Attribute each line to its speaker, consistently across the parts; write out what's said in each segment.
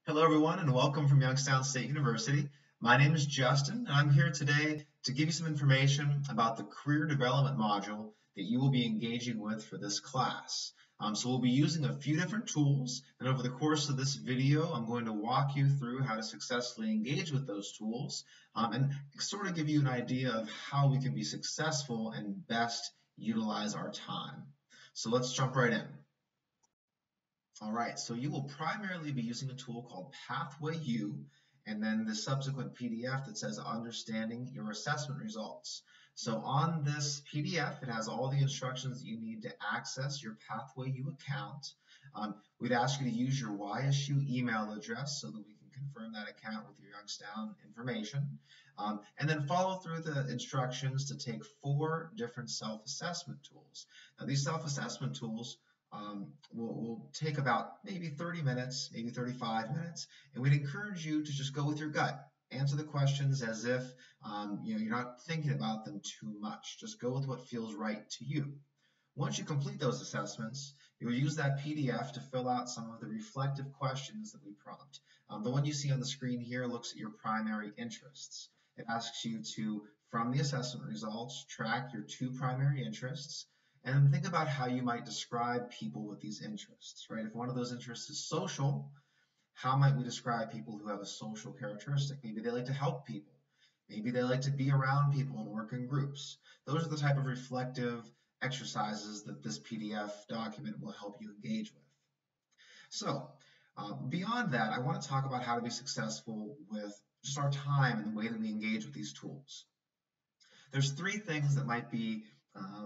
Speaker 1: Hello, everyone, and welcome from Youngstown State University. My name is Justin, and I'm here today to give you some information about the Career Development module that you will be engaging with for this class. So we'll be using a few different tools, and over the course of this video, I'm going to walk you through how to successfully engage with those tools and sort of give you an idea of how we can be successful and best utilize our time. So let's jump right in. All right, so you will primarily be using a tool called Pathway U, and then the subsequent PDF that says Understanding Your Assessment Results. So on this PDF, it has all the instructions that you need to access your Pathway U account. We'd ask you to use your YSU email address so that we can confirm that account with your Youngstown information. And then follow through the instructions to take 4 different self-assessment tools. Now, these self-assessment tools will take about maybe 30 minutes, maybe 35 minutes, and we'd encourage you to just go with your gut. Answer the questions as if you're not thinking about them too much. Just go with what feels right to you. Once you complete those assessments, you'll use that PDF to fill out some of the reflective questions that we prompt. The one you see on the screen here looks at your primary interests. It asks you to, from the assessment results, track your 2 primary interests, and think about how you might describe people with these interests, right? If one of those interests is social, how might we describe people who have a social characteristic? Maybe they like to help people. Maybe they like to be around people and work in groups. Those are the type of reflective exercises that this PDF document will help you engage with. So, beyond that, I want to talk about how to be successful with just our time and the way that we engage with these tools. There's 3 things that might be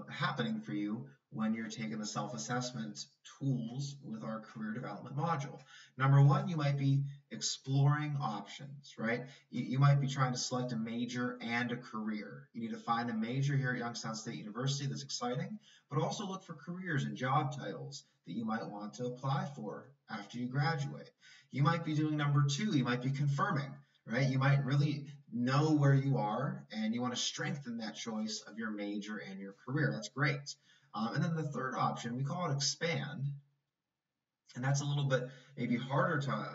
Speaker 1: happening for you when you're taking the self-assessment tools with our career development module. Number 1, you might be exploring options, right? You might be trying to select a major and a career. You need to find a major here at Youngstown State University that's exciting, but also look for careers and job titles that you might want to apply for after you graduate. You might be doing number 2, you might be confirming, right? You might really know where you are and you want to strengthen that choice of your major and your career. That's great. And then the third option, we call it expand. And that's a little bit maybe harder to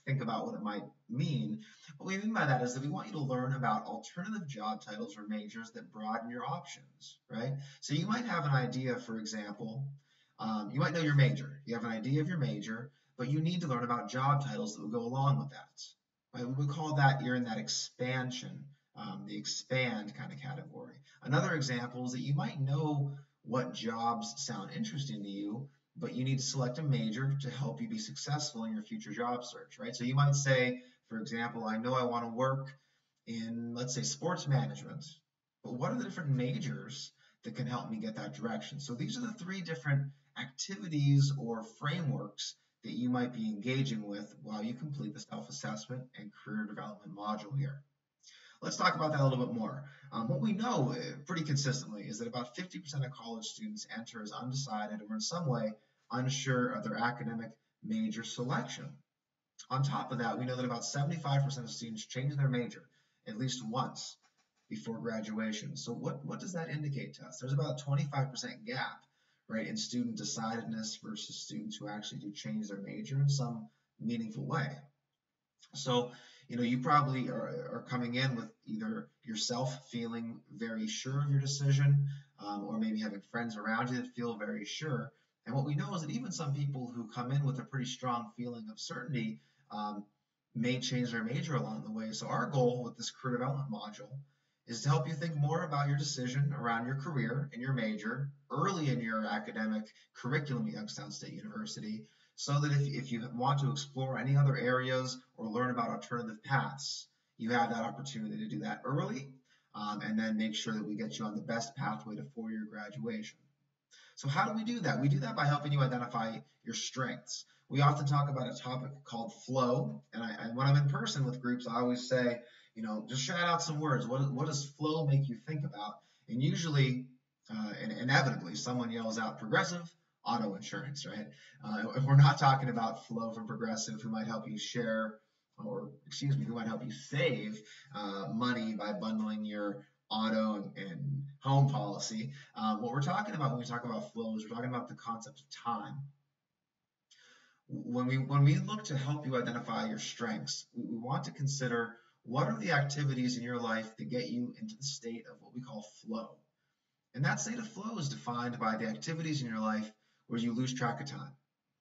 Speaker 1: think about what it might mean. What we mean by that is that we want you to learn about alternative job titles or majors that broaden your options, right? So you might have an idea, for example, you might know your major. You have an idea of your major, but you need to learn about job titles that will go along with that. Right? We would call that you're in that expansion, the expand kind of category. Another example is that you might know what jobs sound interesting to you, but you need to select a major to help you be successful in your future job search, right? So you might say, for example, I know I want to work in, let's say, sports management, but what are the different majors that can help me get that direction? So these are the 3 different activities or frameworks that you might be engaging with while you complete the self-assessment and career development module here. Let's talk about that a little bit more. What we know pretty consistently is that about 50% of college students enter as undecided or in some way unsure of their academic major selection. On top of that, we know that about 75% of students change their major at least once before graduation. So what does that indicate to us? There's about a 25% gap, right, in student decidedness versus students who actually do change their major in some meaningful way. So, you probably are coming in with either yourself feeling very sure of your decision, or maybe having friends around you that feel very sure. And what we know is that even some people who come in with a pretty strong feeling of certainty may change their major along the way. So our goal with this career development module is to help you think more about your decision around your career and your major early in your academic curriculum at Youngstown State University, so that if you want to explore any other areas or learn about alternative paths, you have that opportunity to do that early, and then make sure that we get you on the best pathway to 4-year graduation. So how do we do that? We do that by helping you identify your strengths. We often talk about a topic called flow, and when I'm in person with groups, I always say, just shout out some words. What does flow make you think about? And usually, and inevitably, someone yells out progressive, auto insurance, right? We're not talking about flow from Progressive, who might help you share, or excuse me, who might help you save money by bundling your auto and home policy. What we're talking about when we talk about flow is we're talking about the concept of time. When we look to help you identify your strengths, we want to consider what are the activities in your life that get you into the state of what we call flow. And that state of flow is defined by the activities in your life where you lose track of time,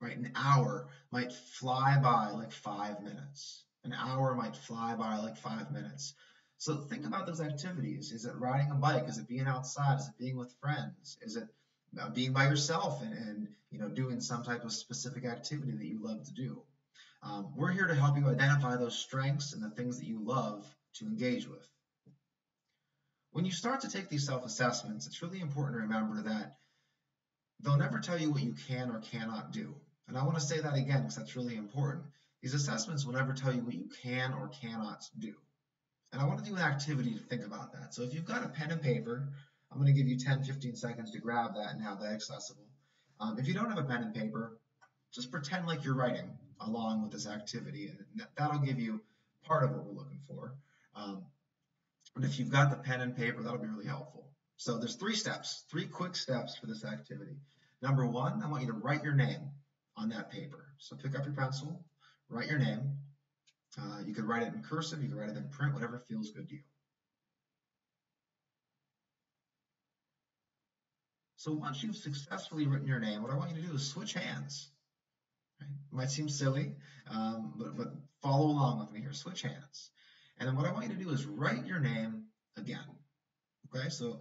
Speaker 1: right? An hour might fly by like 5 minutes. An hour might fly by like 5 minutes. So think about those activities. Is it riding a bike? Is it being outside? Is it being with friends? Is it being by yourself and doing some type of specific activity that you love to do? We're here to help you identify those strengths and the things that you love to engage with. When you start to take these self-assessments, it's really important to remember that they'll never tell you what you can or cannot do. And I want to say that again because that's really important. These assessments will never tell you what you can or cannot do. And I want to do an activity to think about that. So if you've got a pen and paper, I'm going to give you 10, 15 seconds to grab that and have that accessible. If you don't have a pen and paper, just pretend like you're writing along with this activity, and that'll give you part of what we're looking for. And if you've got the pen and paper, that'll be really helpful. So there's 3 quick steps for this activity. Number 1, I want you to write your name on that paper. So pick up your pencil, write your name. You could write it in cursive, you could write it in print, whatever feels good to you. So once you've successfully written your name, what I want you to do is switch hands. Right? It might seem silly, but follow along with me here. Switch hands. And then what I want you to do is write your name again. Okay, so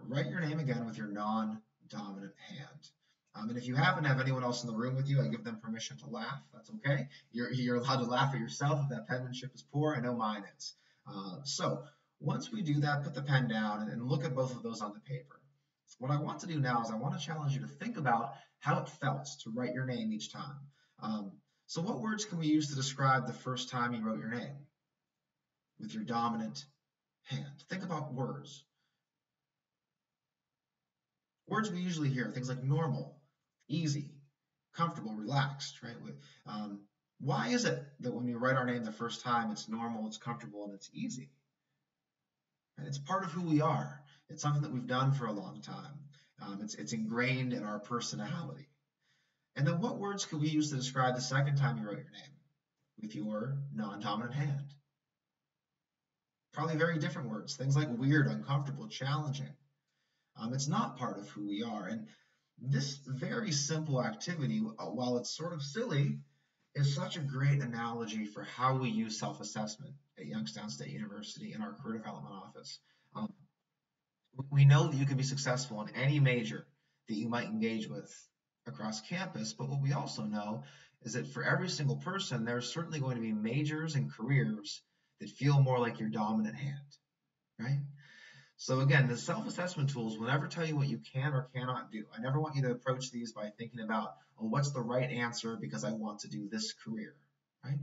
Speaker 1: write your name again with your non-dominant hand. And if you happen to have anyone else in the room with you, I give them permission to laugh. That's okay. You're allowed to laugh at yourself if that penmanship is poor. I know mine is. So once we do that, put the pen down and look at both of those on the paper. What I want to do now is I want to challenge you to think about how it felt to write your name each time. So what words can we use to describe the first time you wrote your name with your dominant hand? Think about words. Words we usually hear, things like normal, easy, comfortable, relaxed, right? Why is it that when we write our name the first time, it's normal, it's comfortable, and it's easy? And it's part of who we are. It's something that we've done for a long time. It's ingrained in our personality. And then what words could we use to describe the second time you wrote your name with your non-dominant hand? Probably very different words, things like weird, uncomfortable, challenging. It's not part of who we are. And this very simple activity, while it's sort of silly, is such a great analogy for how we use self-assessment at Youngstown State University in our career development office. We know that you can be successful in any major that you might engage with across campus, but what we also know is that for every single person, there's certainly going to be majors and careers that feel more like your dominant hand, right? So again, the self-assessment tools will never tell you what you can or cannot do. I never want you to approach these by thinking about, oh, what's the right answer because I want to do this career, right?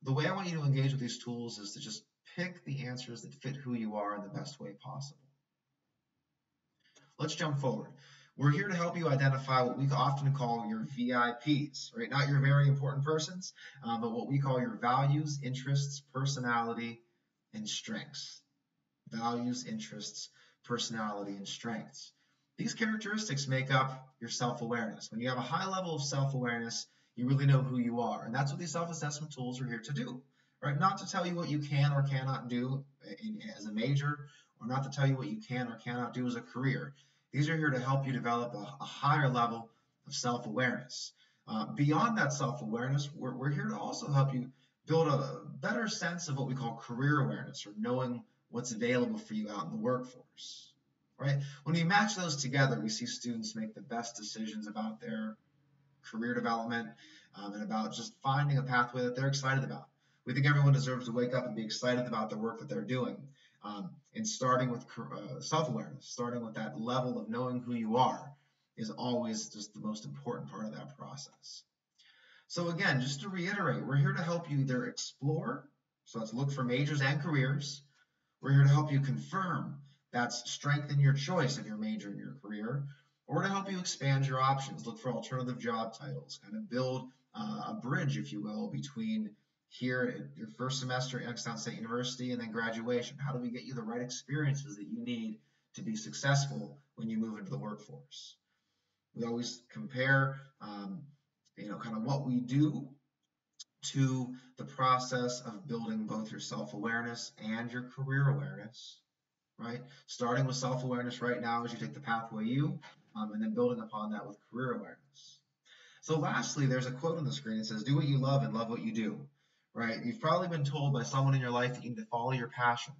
Speaker 1: The way I want you to engage with these tools is to just pick the answers that fit who you are in the best way possible. Let's jump forward. We're here to help you identify what we often call your VIPs, right? Not your very important persons, but what we call your values, interests, personality, and strengths. Values, interests, personality, and strengths. These characteristics make up your self-awareness. When you have a high level of self-awareness, you really know who you are. And that's what these self-assessment tools are here to do, right? Not to tell you what you can or cannot do as a major, or not to tell you what you can or cannot do as a career. These are here to help you develop a higher level of self-awareness. Beyond that self-awareness, we're here to also help you build a better sense of what we call career awareness, or knowing what's available for you out in the workforce, right? When we match those together, we see students make the best decisions about their career development and about just finding a pathway that they're excited about. We think everyone deserves to wake up and be excited about the work that they're doing. And starting with self-awareness, starting with that level of knowing who you are, is always just the most important part of that process. So again, just to reiterate, we're here to help you either explore, so let's look for majors and careers. We're here to help you confirm, that's strengthen your choice of your major and your career, or to help you expand your options, look for alternative job titles, kind of build a bridge, if you will, between here at your first semester at Youngstown State University and then graduation. How do we get you the right experiences that you need to be successful when you move into the workforce? We always compare kind of what we do to the process of building both your self-awareness and your career awareness, right? Starting with self-awareness right now as you take the pathway U, and then building upon that with career awareness. So lastly, there's a quote on the screen that says, do what you love and love what you do, right? You've probably been told by someone in your life that you need to follow your passion.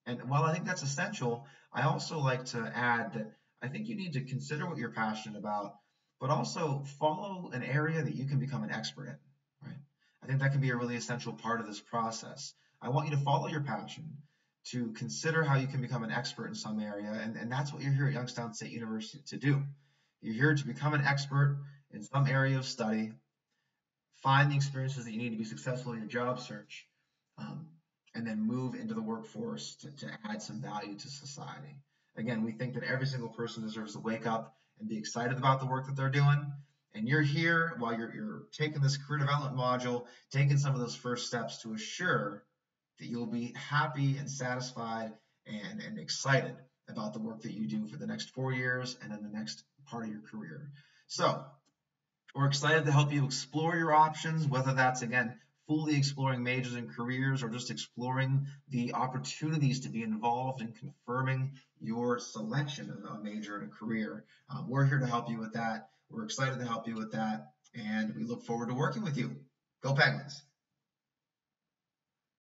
Speaker 1: And while I think that's essential, I also like to add that I think you need to consider what you're passionate about, but also follow an area that you can become an expert in, right? I think that can be a really essential part of this process. I want you to follow your passion, to consider how you can become an expert in some area, and that's what you're here at Youngstown State University to do. You're here to become an expert in some area of study, find the experiences that you need to be successful in your job search, um, and then move into the workforce to add some value to society. Again, we think that every single person deserves to wake up and be excited about the work that they're doing. And you're here while you're taking this career development module, taking some of those first steps to assure that you'll be happy and satisfied and excited about the work that you do for the next 4 years and in the next part of your career. So we're excited to help you explore your options, whether that's, again, fully exploring majors and careers or just exploring the opportunities to be involved in confirming your selection of a major and a career. We're here to help you with that. We're excited to help you with that, and we look forward to working with you. Go Penguins!